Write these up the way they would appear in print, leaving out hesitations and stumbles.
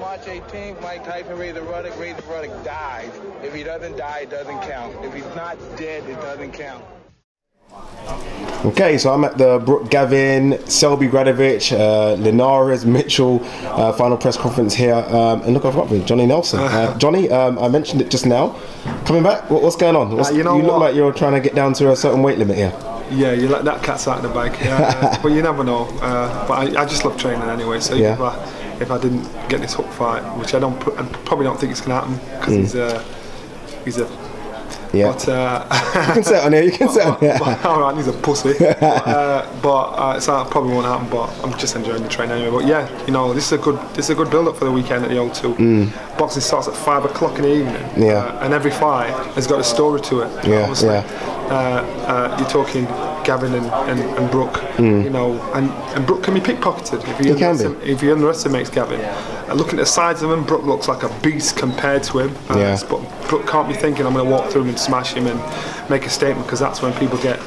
March 18th, Mike Tyson raised the Ruddock dies. If he doesn't die, it doesn't count. If he's not dead, it doesn't count. Okay, so I'm at the Brook, Gavin, Selby, Gradovic, Linares, Mitchell final press conference here, and look, I've got with Johnny Nelson. Johnny, I mentioned it just now. Coming back, what's going on? You look like you're trying to get down to a certain weight limit here. Yeah, you let that cat's out of the bag, but you never know. But I just love training anyway. So if I didn't get this Huck fight, which I probably don't think it's going to happen because he's a. Yeah. But, you can sit on here. You can sit on here. Alright, he's a pussy. So that probably won't happen. But I'm just enjoying the training anyway. But yeah, this is a good build up for the weekend at the O2. Boxing starts at 5 o'clock in the evening. Yeah. And every fight has got a story to it. Yeah. Obviously. You're talking Gavin and Brook, and Brook can be pickpocketed if he underestimates Gavin. Looking at the sides of him, Brook looks like a beast compared to him. But Brook can't be thinking I'm going to walk through him and smash him and make a statement, because that's when people get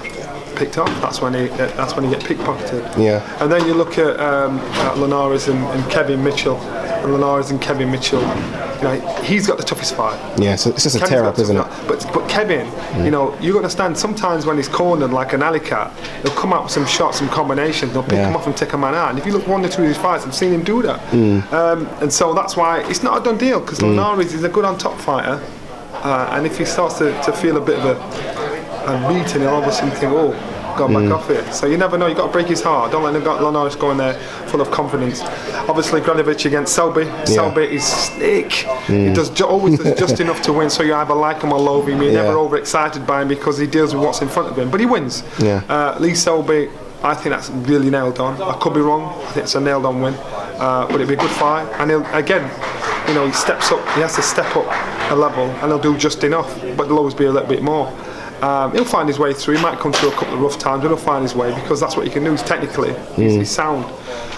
picked up. That's when he get pickpocketed. Yeah. And then you look at Linares and Kevin Mitchell. And Linares and Kevin Mitchell, he's got the toughest fight. Yeah, so it's just a tear up, isn't it? But Kevin, you've got to stand. Sometimes when he's cornered like an alley cat, he'll come out with some shots, some combinations. They'll pick him off and take a man out. And if you look 1 or 2 of his fights, I've seen him do that. And so that's why it's not a done deal, because Linares is a good on top fighter. And if he starts to feel a bit of a beating, he'll obviously think, go back off it. So you never know. You got to break his heart. Don't let Linares go in there full of confidence. Obviously, Gradovic against Selby. Selby is slick. He always does just enough to win. So you either like him or loathe him. You're never overexcited by him because he deals with what's in front of him. But he wins. Lee Selby, I think that's really nailed on. I could be wrong. I think it's a nailed on win. But it'll be a good fight. And he steps up. He has to step up a level, and he'll do just enough. But there'll always be a little bit more. He'll find his way through. He might come through a couple of rough times, but he'll find his way, because that's what he can do. He's technically, he's sound.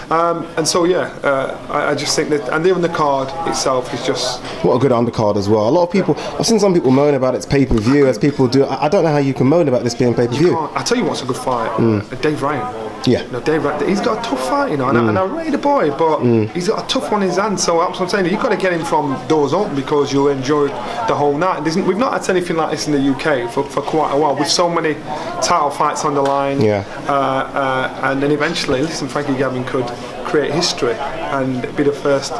And so I just think that, and even the card itself is just what a good undercard as well. A lot of people, I've seen some people moan about it's pay-per-view, as people do. I don't know how you can moan about this being pay-per-view. I tell you what's a good fight. Dave Ryan. Yeah. Dave Ryan, he's got a tough fight, and I rate the boy, but he's got a tough one in his hand. So that's what I'm saying. You've got to get him from doors open, because you'll enjoy the whole night. We've not had anything like this in the UK for quite a while, with so many title fights on the line. And then eventually, Frankie Gavin could create history and be the first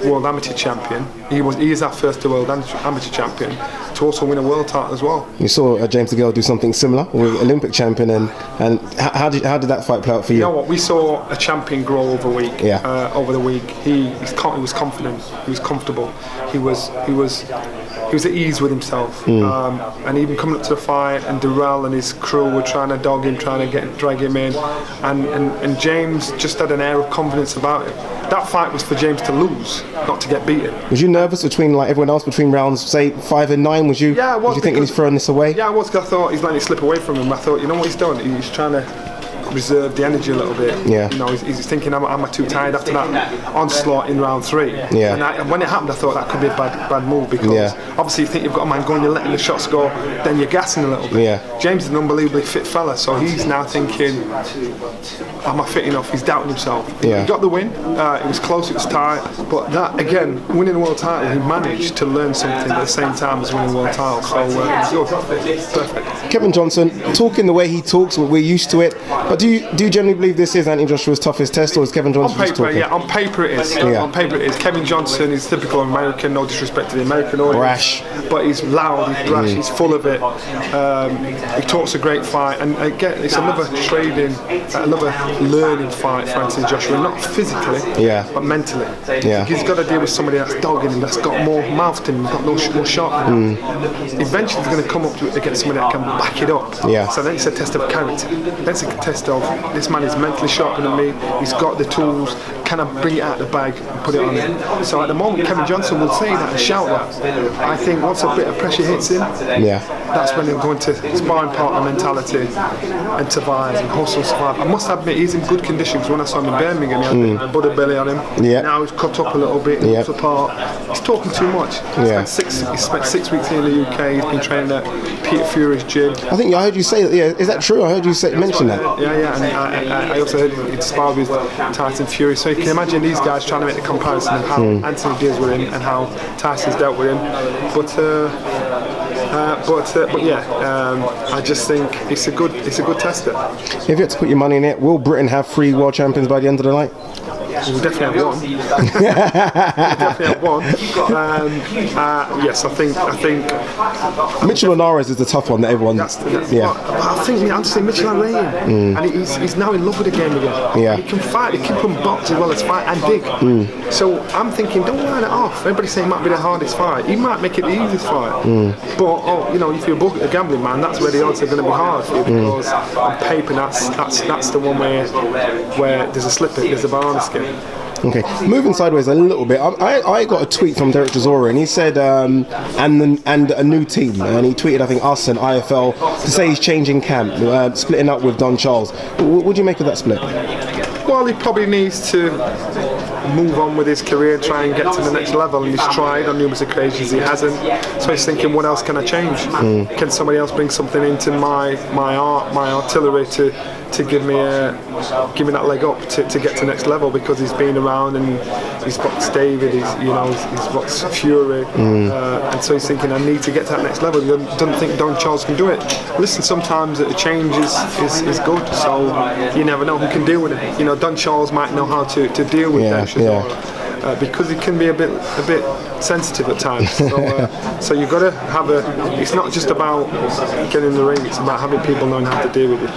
world amateur champion. He is our first world amateur champion to also win a world title as well. You saw James DeGale do something similar with Olympic champion, and how did that fight play out for you? You know what, we saw a champion grow over the week. He was confident, he was comfortable, he was at ease with himself, and even coming up to the fight, and Durrell and his crew were trying to dog him, trying to drag him in, and James just had an air of confidence about him. That fight was for James to lose, not to get beaten. Was you nervous between, like everyone else, between rounds, say 5 and 9? Was you? Yeah, I was. Did you think he's throwing this away? Yeah, I was, because I thought he's letting it slip away from him. I thought, you know what he's done? He's trying to reserve the energy a little bit. Yeah. He's thinking, am I too tired after that onslaught in round 3? Yeah. And when it happened, I thought that could be a bad move, because obviously you think you've got a man going, you're letting the shots go, then you're gassing a little bit. Yeah. James is an unbelievably fit fella, so he's now thinking, am I fit enough? He's doubting himself. Yeah. He got the win. It was close, it was tight, but that, again, winning a world title, he managed to learn something at the same time as winning a world title. So it was good. Perfect. Kevin Johnson, talking the way he talks, we're used to it, but do you generally believe this is Anthony Joshua's toughest test, or is Kevin Johnson on paper? Yeah, on paper it is. On paper it is. Kevin Johnson is typical American, no disrespect to the American audience. Brash. But he's loud, he's brash, he's full of it. He talks a great fight, and again, it's another learning fight for Anthony Joshua, not physically, but mentally. Yeah. He's got to deal with somebody that's dogging him, that's got more mouth to him, got more sharp. Eventually he's going to come up against somebody that can back it up. Yeah. So then it's a test of character. Then it's a test of, this man is mentally sharper than me, he's got the tools, can I bring it out of the bag and put it on him? So at the moment Kevin Johnson will say that and shout that. I think once a bit of pressure hits him, that's when he'll go into sparring partner mentality and survive and hustle survive. I must admit, he's in good condition, because when I saw him in Birmingham, he had a butter belly on him. Now he's cut up a little bit, he moves apart. He's talking too much. He spent 6 weeks here in the UK, he's been training at Peter Fury's gym. I think I heard you say that, is that true? I heard you mention that. And I also heard he sparred with Tyson Fury, so you can imagine these guys trying to make the comparison of how Anthony deals with him and how Tyson's dealt with him. But I just think it's a good tester. If you had to put your money in it, will Britain have 3 world champions by the end of the night? We'll definitely have one. Yes, I think. Mitchell Linares is the tough one that everyone. I think I'd say Mitchell Linares, and he's now in love with the game again. Yeah. He can fight, he can box as well as fight and dig. So I'm thinking, don't line it off. Everybody's saying it might be the hardest fight. He might make it the easiest fight. But if you're a gambling man, that's where the odds are going to be hard for you, because on paper that's the one where there's a slip, there's a banana skin. Okay, moving sideways a little bit. I got a tweet from Derek Chisora, and he said, and a new team, and he tweeted, I think, us and IFL to say he's changing camp, splitting up with Don Charles. What do you make of that split? Well, he probably needs to move on with his career, try and get to the next level, and he's tried on numerous occasions, he hasn't. So he's thinking, what else can I change? Can somebody else bring something into my artillery to give me that leg up to get to the next level? Because he's been around and he's boxed David, he's boxed Fury, and so he's thinking, I need to get to that next level. He doesn't think Don Charles can do it. Listen, sometimes a change is good, so you never know who can deal with it. Don Charles might know how to deal with that, because he can be a bit sensitive at times. So you've got to have it's not just about getting in the ring, it's about having people knowing how to deal with it.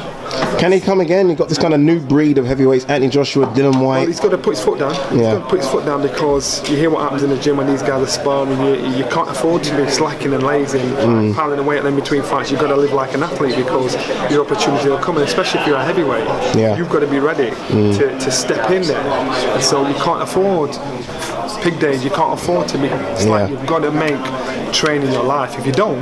Can he come again? You've got this kind of new breed of heavyweights, Anthony Joshua, Dylan White. Well, he's got to put his foot down. He's got to put his foot down, because you hear what happens in the gym when these guys are sparring. You can't afford to be slacking and lazy and piling away at them between fights. You've got to live like an athlete, because your opportunity will come, and especially if you're a heavyweight, you've got to be ready to step in there. And so you can't afford pig days, you can't afford to be. It's like you've got to make training your life. If you don't,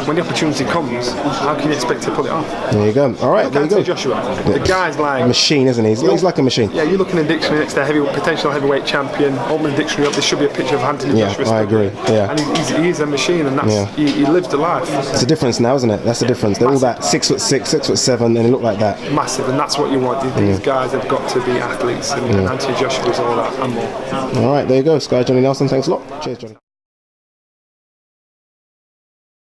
when the opportunity comes, how can you expect to pull it off? There you go. All right, there you go. Joshua, the guy's like a machine, isn't he? He's like a machine. Yeah, you look in the dictionary next to potential heavyweight champion. Open the dictionary up, there should be a picture of Anthony Joshua. I agree. Yeah, and he's a machine, and that's he lives the life. It's a difference now, isn't it? That's the difference. They're all that 6'6", 6'7", and they look like that. Massive, and that's what you want. These guys have got to be athletes, and Anthony Joshua is all that and more. All right, there you go, Sky Johnny Nelson. Thanks a lot. Cheers, Johnny.